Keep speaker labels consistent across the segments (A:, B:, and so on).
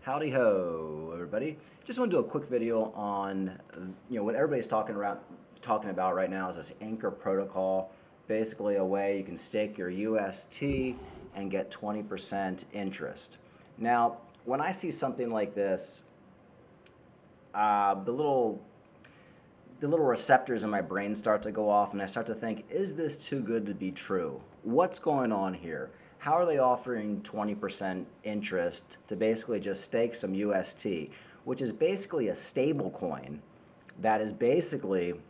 A: Howdy ho, everybody. Just want to do a quick video on, what everybody's talking about right now is this Anchor protocol. Basically, a way you can stake your UST and get 20% interest. Now, when I see something like this, the little receptors in my brain start to go off, and I start to think, is this too good to be true? What's going on here? How are they offering 20% interest to basically just stake some UST, which is basically a stable coin that is basically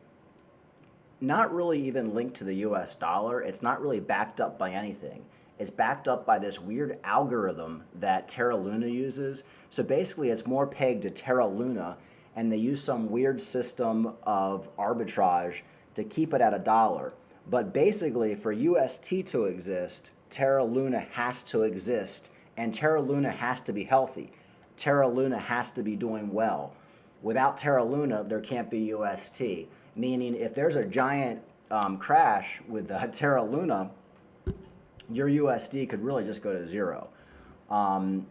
A: not really even linked to the US dollar. It's not really backed up by anything. It's backed up by this weird algorithm that Terra Luna uses. So basically, it's more pegged to Terra Luna, and they use some weird system of arbitrage to keep it at a dollar. But basically, for UST to exist, Terra Luna has to exist, and Terra Luna has to be healthy. Terra Luna has to be doing well. Without Terra Luna, there can't be UST. Meaning, if there's a giant crash with Terra Luna, your USD could really just go to zero. Um,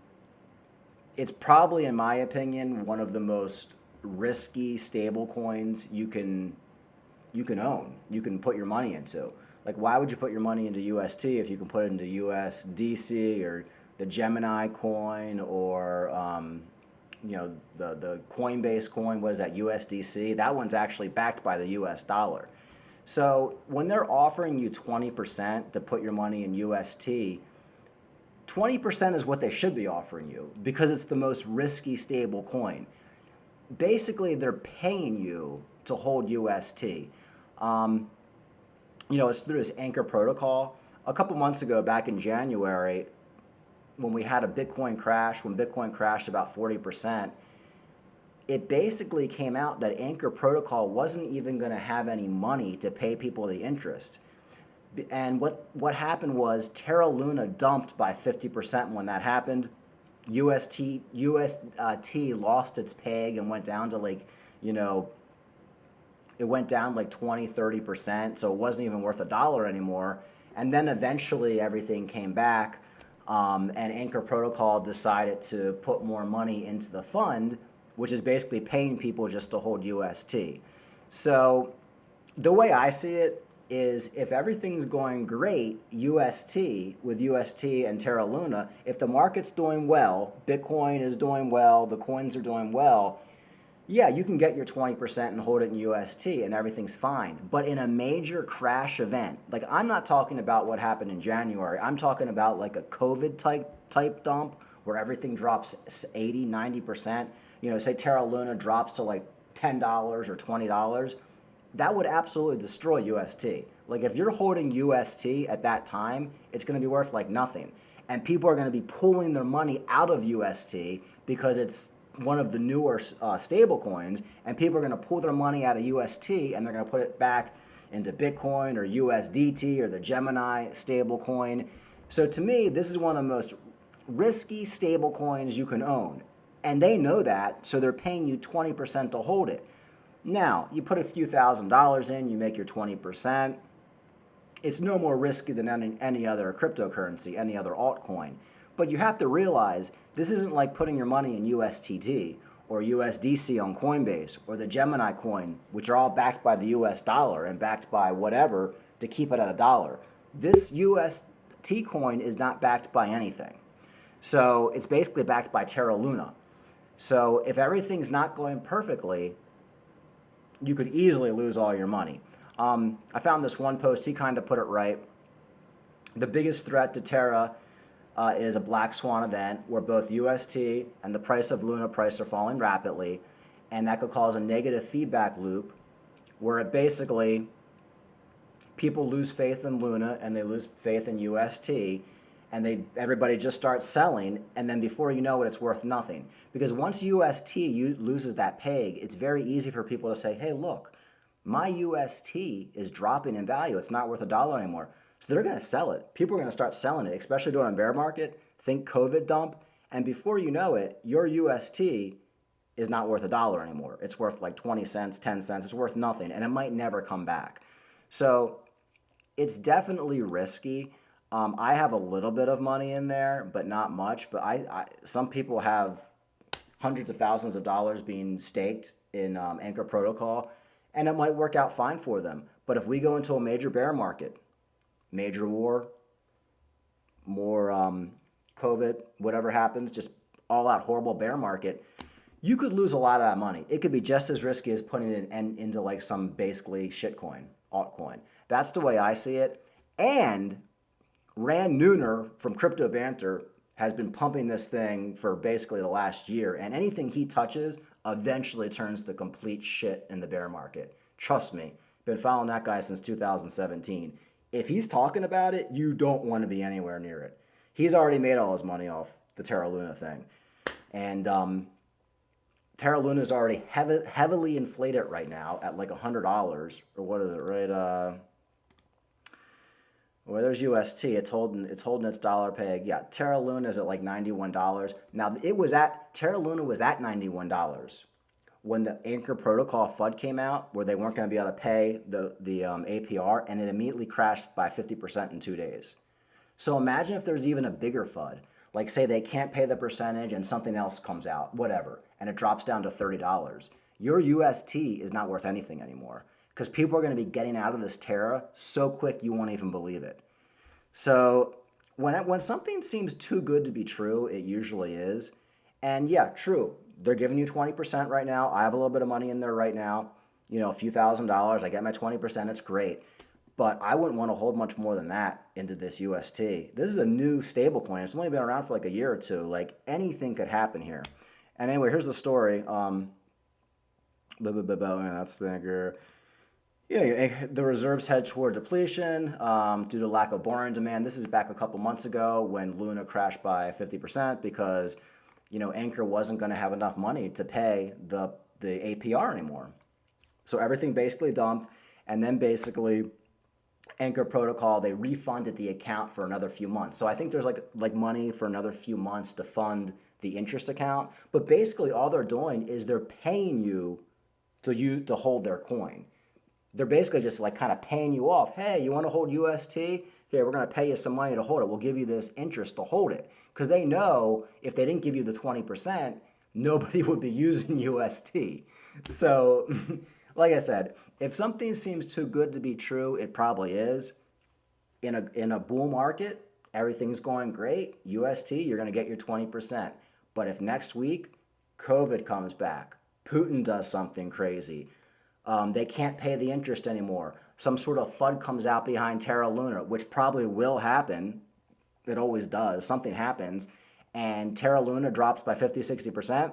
A: it's probably, in my opinion, one of the most risky stable coins you can own. You can put your money into. Like, why would you put your money into UST if you can put it into USDC or the Gemini coin or the Coinbase coin? What is that, USDC? That one's actually backed by the US dollar. So when they're offering you 20% to put your money in UST, 20% is what they should be offering you because it's the most risky stable coin. Basically, they're paying you to hold UST. It's through this Anchor protocol. A couple months ago, back in January, when we had a Bitcoin crash, when Bitcoin crashed about 40%, it basically came out that Anchor protocol wasn't even going to have any money to pay people the interest. And what happened was Terra Luna dumped by 50% when that happened. UST lost its peg and went down to it went down like 20-30%, so it wasn't even worth a dollar anymore. And then eventually everything came back, and Anchor Protocol decided to put more money into the fund, which is basically paying people just to hold UST. So the way I see it is, if everything's going great, with UST and Terra Luna, if the market's doing well, Bitcoin is doing well, the coins are doing well, yeah, you can get your 20% and hold it in UST and everything's fine. But in a major crash event, like, I'm not talking about what happened in January, I'm talking about like a COVID type dump where everything drops 80-90%. Say Terra Luna drops to like $10 or $20, that would absolutely destroy UST. Like, if you're holding UST at that time, it's going to be worth like nothing. And people are going to be pulling their money out of UST because it's one of the newer stable coins, and people are going to pull their money out of UST and they're going to put it back into Bitcoin or USDT or the Gemini stable coin. So to me, this is one of the most risky stable coins you can own. And they know that, so they're paying you 20% to hold it. Now, you put a few $1,000s in, you make your 20%. It's no more risky than any other cryptocurrency, any other altcoin. But you have to realize, this isn't like putting your money in USTT or USDC on Coinbase or the Gemini coin, which are all backed by the US dollar and backed by whatever to keep it at a dollar. This UST coin is not backed by anything. So it's basically backed by Terra Luna. So if everything's not going perfectly, you could easily lose all your money. I found this one post, he kind of put it right. The biggest threat to Terra is a black swan event where both UST and the price of Luna price are falling rapidly, and that could cause a negative feedback loop where it basically, people lose faith in Luna and they lose faith in UST, and everybody just starts selling, and then before you know it, it's worth nothing. Because once UST loses that peg, it's very easy for people to say, hey, look, my UST is dropping in value. It's not worth a dollar anymore. So they're going to sell it. People are going to start selling it, especially during a bear market. Think COVID dump. And before you know it, your UST is not worth a dollar anymore. It's worth like 20 cents, 10 cents. It's worth nothing, and it might never come back. So it's definitely risky. I have a little bit of money in there, but not much. But some people have hundreds of thousands of dollars being staked in Anchor Protocol, and it might work out fine for them. But if we go into a major bear market, major war, more COVID, whatever happens, just all out horrible bear market, you could lose a lot of that money. It could be just as risky as putting it into like some basically shitcoin, altcoin. That's the way I see it. And Rand Nooner from Crypto Banter has been pumping this thing for basically the last year, and anything he touches eventually turns to complete shit in the bear market. Trust me, been following that guy since 2017. If he's talking about it, you don't want to be anywhere near it. He's already made all his money off the Terra Luna thing. And Terra Luna is already heavily inflated right now at like $100, or what is it, right? Well, there's UST. It's holding its dollar peg. Yeah, Terra Luna is at like $91. Now Terra Luna was at $91 when the Anchor Protocol FUD came out, where they weren't going to be able to pay the APR, and it immediately crashed by 50% in 2 days. So imagine if there's even a bigger FUD. Like say they can't pay the percentage and something else comes out, whatever, and it drops down to $30. Your UST is not worth anything anymore, because people are going to be getting out of this Terra so quick you won't even believe it. So when something seems too good to be true, it usually is. And yeah, true, they're giving you 20% right now. I have a little bit of money in there right now, a few $1,000s. I get my 20%, it's great. But I wouldn't want to hold much more than that into this UST. This is a new stable coin. It's only been around for like a year or two. Like anything could happen here. And anyway, here's the story. That's the anchor. Yeah, the reserves head toward depletion due to lack of borrowing demand. This is back a couple months ago when Luna crashed by 50% because, Anchor wasn't going to have enough money to pay the APR anymore. So everything basically dumped, and then basically Anchor Protocol, they refunded the account for another few months. So I think there's like money for another few months to fund the interest account. But basically all they're doing is they're paying you to hold their coin. They're basically just like kind of paying you off. Hey, you want to hold UST? Here, we're going to pay you some money to hold it. We'll give you this interest to hold it. Because they know if they didn't give you the 20%, nobody would be using UST. So, like I said, if something seems too good to be true, it probably is. In a bull market, everything's going great. UST, you're going to get your 20%. But if next week COVID comes back, Putin does something crazy, they can't pay the interest anymore, some sort of FUD comes out behind Terra Luna, which probably will happen, it always does, something happens, and Terra Luna drops by 50-60%,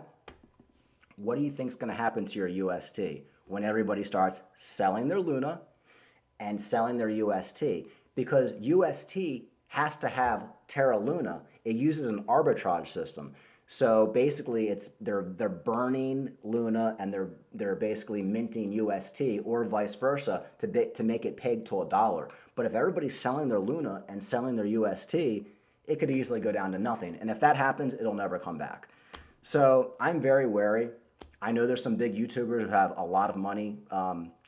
A: what do you think is going to happen to your UST when everybody starts selling their Luna and selling their UST? Because UST has to have Terra Luna. It uses an arbitrage system. So basically, they're burning Luna and they're basically minting UST, or vice versa, to make it pegged to $1. But if everybody's selling their Luna and selling their UST, it could easily go down to nothing. And if that happens, it'll never come back. So I'm very wary. I know there's some big YouTubers who have a lot of money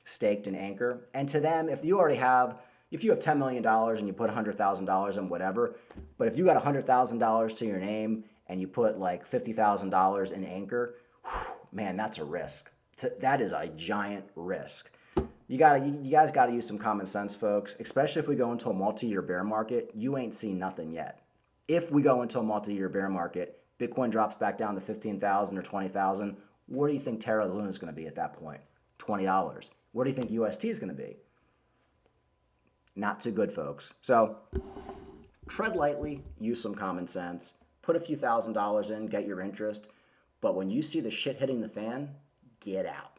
A: staked in Anchor, and to them, if you have $10 million and you put $100,000 in whatever, but if you got $100,000 to your name and you put like $50,000 in Anchor, man, that's a risk. That is a giant risk. You guys got to use some common sense, folks, especially if we go into a multi-year bear market. You ain't seen nothing yet. If we go into a multi-year bear market, Bitcoin drops back down to 15,000 or 20,000, where do you think Terra Luna is going to be at that point? $20. Where do you think UST is going to be? Not too good, folks. So tread lightly, use some common sense, put a few $1,000s in, get your interest. But when you see the shit hitting the fan, get out.